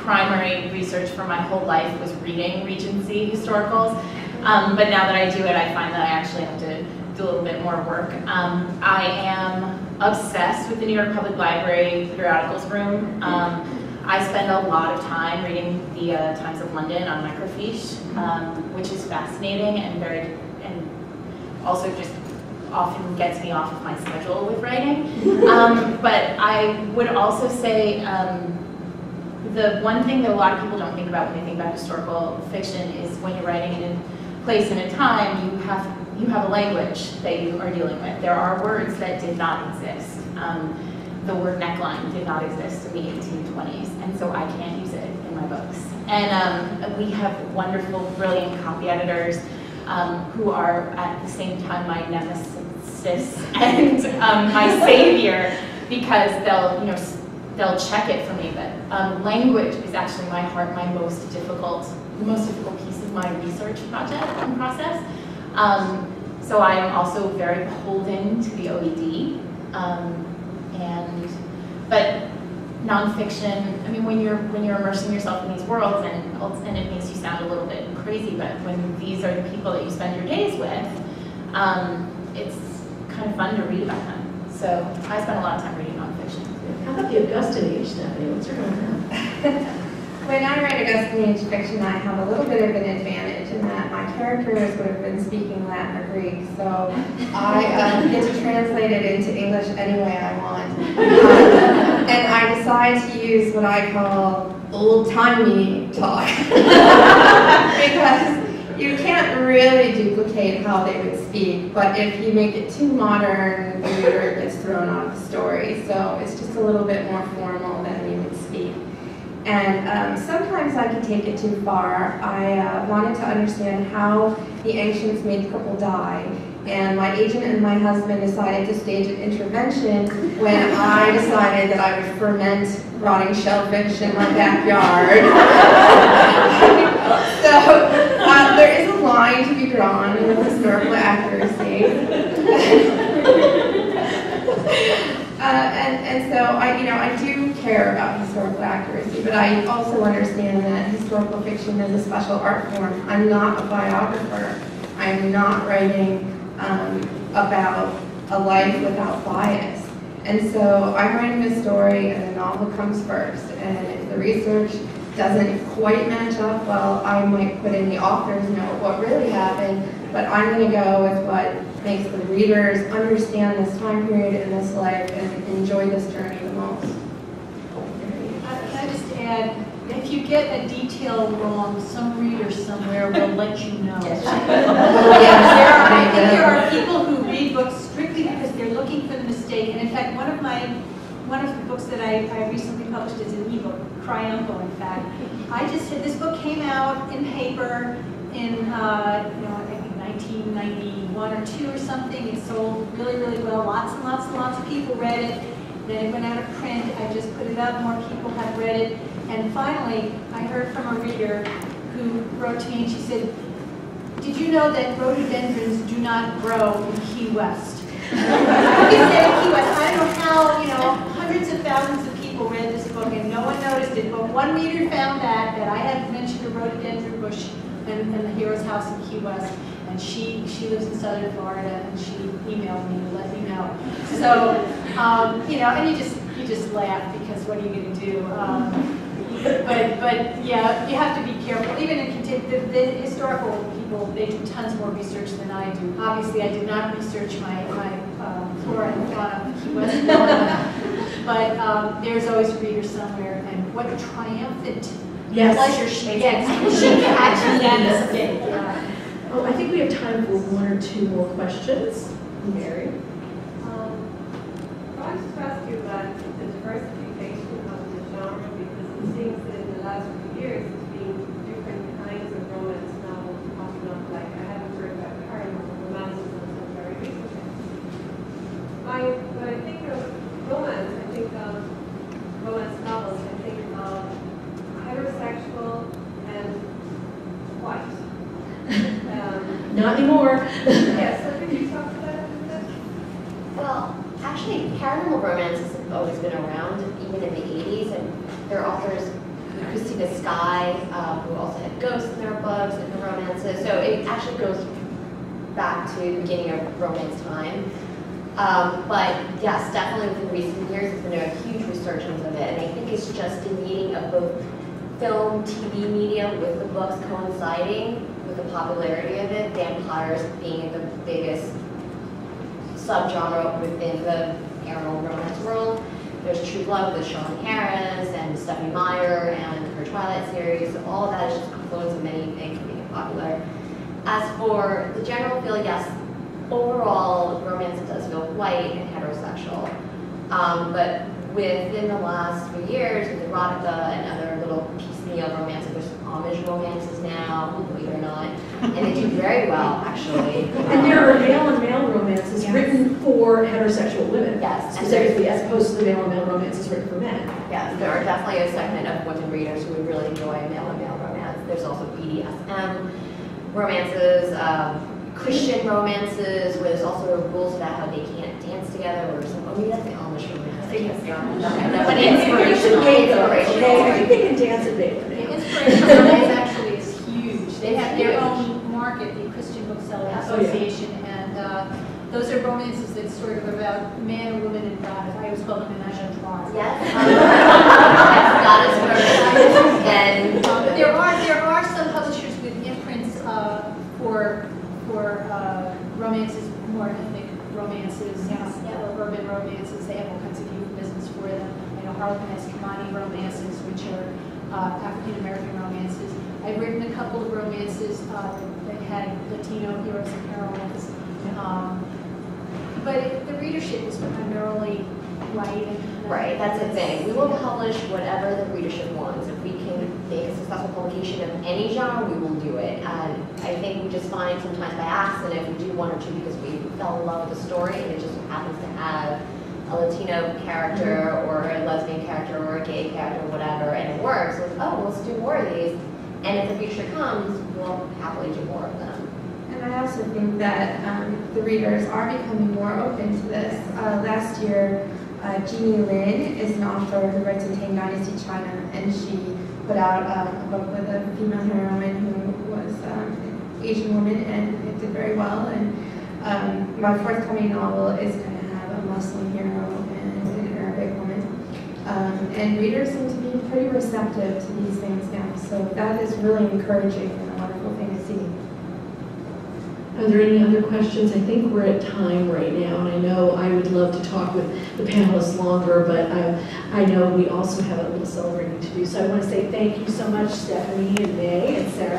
primary research for my whole life was reading Regency historicals, but now that I do it, I find that I actually have to do a little bit more work. I am obsessed with the New York Public Library periodicals room. I spend a lot of time reading the Times of London on microfiche, which is fascinating and also just often gets me off of my schedule with writing. But I would also say the one thing that a lot of people don't think about when they think about historical fiction is when you're writing in a place and a time, you have a language that you are dealing with. There are words that did not exist. The word neckline did not exist in the 1820s, and so I can't use it in my books. And we have wonderful, brilliant copy editors who are at the same time my nemesis and my savior, because they'll check it for me. But language is actually my most difficult piece of my research project and process. So I am also very beholden to the OED. But nonfiction, I mean, when you're immersing yourself in these worlds, and it makes you sound a little bit crazy, but when these are the people that you spend your days with, it's kind of fun to read about them. So I spend a lot of time reading nonfiction. How about the Augustan age, Stephanie? What's your background? When I write Augustan age fiction, I have a little bit of an advantage in that my characters would have been speaking Latin or Greek, so I get to translate it into English any way I want. And I decide to use what I call old-timey talk, because you can't really duplicate how they would speak, but if you make it too modern, the reader gets thrown off the story, so it's just a little bit more formal than we would speak. And sometimes I could take it too far. I wanted to understand how the ancients made purple dye, and my agent and my husband decided to stage an intervention when I decided that I would ferment rotting shellfish in my backyard. So there is a line to be drawn with historical accuracy. And so I do care about historical accuracy, but I also understand that historical fiction is a special art form. I'm not a biographer. I'm not writing about a life without bias. And so I'm writing a story and the novel comes first. And if the research doesn't quite match up, well, I might put in the author's note what really happened, but I'm going to go with what makes the readers understand this time period and this life and enjoy this journey the most. Can I just add, if you get a detail wrong, some reader somewhere will let you know. Yes. I think there are people who read books strictly because they're looking for the mistake. And in fact, one of the books that I recently published is an ebook, Triumphal, in fact. I just said this book came out in paper in I think 1991 or 2 or something. It sold really, really well. Lots and lots of people read it. Then it went out of print. I just put it up. More people have read it. And finally, I heard from a reader who wrote to me and she said, "Did you know that rhododendrons do not grow in Key West?" I don't know how, hundreds of thousands of people read this book and no one noticed it, but one reader found that I had mentioned a rhododendron bush in the hero's house in Key West, and she lives in southern Florida, and she emailed me to let me know. So, and you just laugh because what are you going to do? But yeah, you have to be careful. Even in the historical people, they do tons more research than I do. Obviously, I did not research my flora and fauna of Key West, but there's always a reader somewhere, and what a triumphant pleasure she gets. She catches that mistake. Oh, I think we have time for one or two more questions. Mary? I wanted to ask you about the diversification of the genre, because it seems that in the last few years there's been different kinds of romance novels popping up. Like, I haven't heard about paranormal romances until very recently. When I think of romance, I think of romance novels, I think of heterosexual and white. Not anymore. Yes, so could you talk to that a bit? Well, actually, paranormal romances have always been around, even in the 80s, and there are authors, Christina Sky, who also had ghosts in their books and her romances, so it actually goes back to the beginning of romance time. But yes, definitely within recent years, there's been a huge resurgence of it, and I think it's just the meeting of both film, TV media with the books coinciding with the popularity of it, vampires being the biggest subgenre within the paranormal romance world. There's True Blood with Sean Harris and Stephanie Meyer and her Twilight series. All of that is just a confluence of many things being popular. As for the general feel, yes, overall romance does feel white and heterosexual. But within the last few years, with erotica and other little piecemeal romances, there's Amish romances now, believe it or not, and they do very well, actually. And there are male-on-male romances written for heterosexual women, yes, specifically, as opposed to the male-on-male romances written for men. Yes, there are definitely a segment of women readers who would really enjoy male-on-male romance. There's also BDSM romances, Christian romances, where there's also rules about how they can't dance together, or some, maybe that's the Amish romance. But inspirational. I think they can dance at Baylor. The inspirational romance actually is huge. They have their own market, the Christian Booksellers Association, and those are romances that sort of about man, woman, and God. I always call them menage a trois. Yes. God is first. And there are some publishers with imprints for romances, more ethnic romances, or urban romances. They have all kinds of euphemisms for them. I know Harlequin has Kamani romances, which are African American romances. I've written a couple of romances that had Latino heroes and heroines. But the readership is primarily white. Right, that's the thing. We will publish whatever the readership wants. If we can make a successful publication of any genre, we will do it. And I think we just find sometimes by accident if we do one or two because we fell in love with the story and it just happens to have a Latino character or a lesbian character or a gay character or whatever, and it works. So it's, oh, let's do more of these. And if the readership comes, we'll happily do more of them. And I also think that the readers are becoming more open to this. Last year, Jeannie Lin is an author who writes in Tang Dynasty China, and she put out a book with a female heroine who was an Asian woman, and it did very well. And my forthcoming novel is going to have a Muslim hero and an Arabic woman. And readers seem to be pretty receptive to these things now, so that is really encouraging and a wonderful thing to see. Are there any other questions? I think we're at time right now, and I know I would love to talk with the panelists longer, but I know we also have a little celebrating to do. So I want to say thank you so much, Stephanie and May and Sarah.